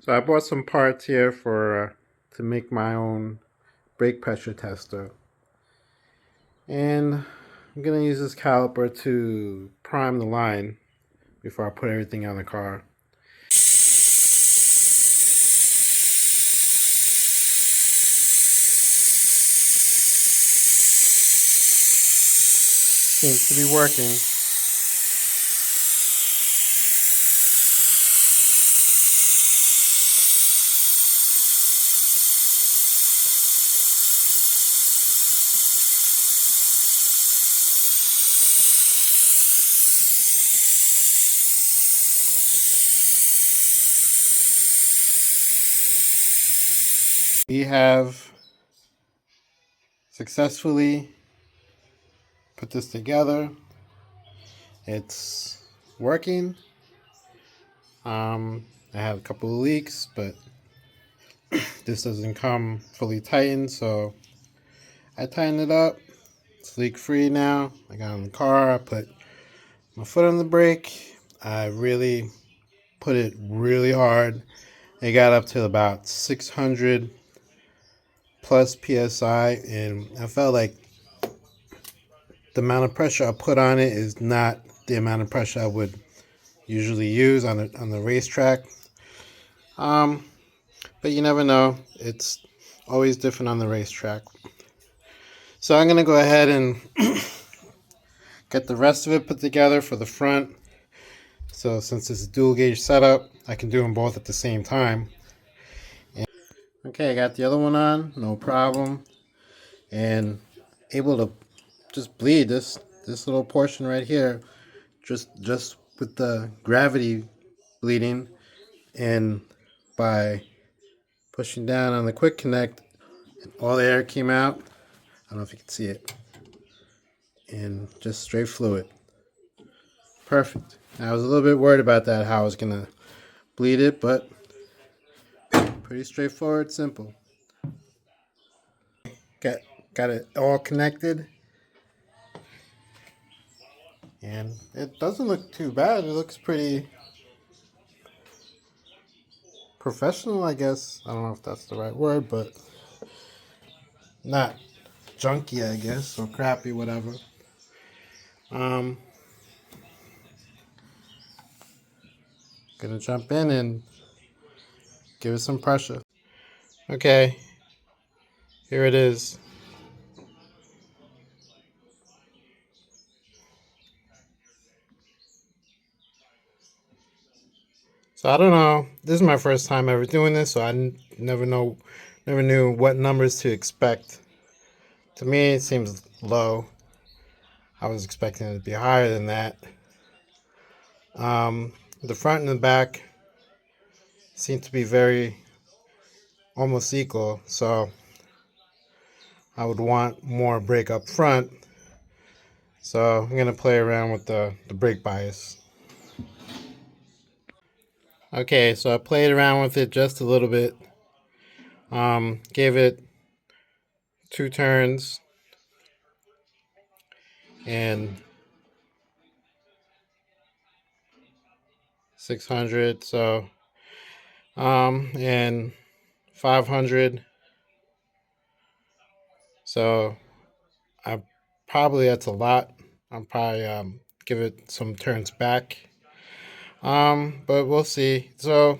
So I bought some parts here for to make my own brake pressure tester, and I'm gonna use this caliper to prime the line before I put everything on the car. Seems to be working. We have successfully put this together. It's working. I have a couple of leaks, but this doesn't come fully tightened, so I tightened it up. It's leak free now. I got in the car, I put my foot on the brake. I really put it really hard. It got up to about 600 plus psi, and I felt like the amount of pressure I put on it is not the amount of pressure I would usually use on the racetrack. But you never know. It's always different on the racetrack. So I'm gonna go ahead and get the rest of it put together for the front. So since it's a dual gauge setup, I can do them both at the same time. Okay, I got the other one on, no problem, and able to just bleed this little portion right here, just with the gravity bleeding, and by pushing down on the quick connect, all the air came out. I don't know if you can see it, and just straight fluid. Perfect. I was a little bit worried about that, how I was gonna bleed it, but pretty straightforward, simple. Got it all connected, and it doesn't look too bad. It looks pretty professional, I guess. I don't know if that's the right word, but not junky, I guess, or crappy, whatever. Um, Gonna jump in and give it some pressure. Okay, here it is. So I don't know. This is my first time ever doing this, so I never knew what numbers to expect. To me, it seems low. I was expecting it to be higher than that. The front and the back seem to be very almost equal, so I would want more brake up front. So I'm gonna play around with the brake bias. Okay, so I played around with it just a little bit. Gave it 2 turns and 600. So and 500. So I probably that's a lot. I'll probably give it some turns back. But we'll see. So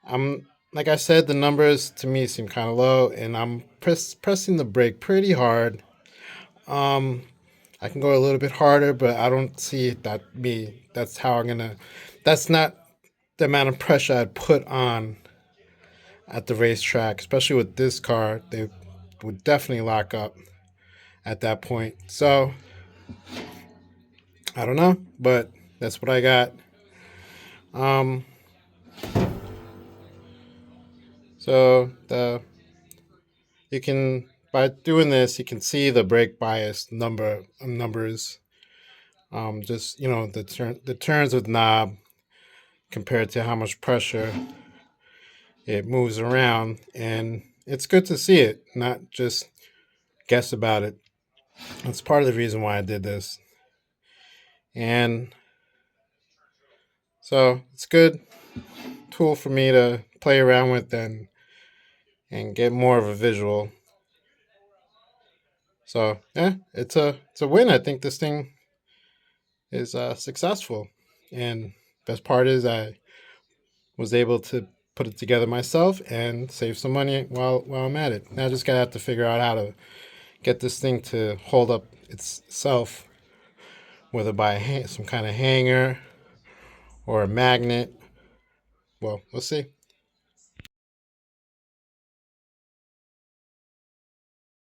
I'm like I said, the numbers to me seem kind of low, and I'm pressing the brake pretty hard. Um, I can go a little bit harder, but I don't see that me. That's how I'm gonna. That's not the amount of pressure I'd put on at the racetrack, especially with this car. They would definitely lock up at that point. So I don't know, but that's what I got. Um, so the you can by doing this, you can see the brake bias numbers. Just the turns with knob compared to how much pressure it moves around, and it's good to see it, not just guess about it. That's part of the reason why I did this, and so it's good. tool for me to play around with and get more of a visual. So yeah, it's a win. I think this thing is successful, and best part is I was able to put it together myself and save some money while I'm at it. Now I just gotta have to figure out how to get this thing to hold up itself, whether by some kind of hanger or a magnet. Well, we'll see.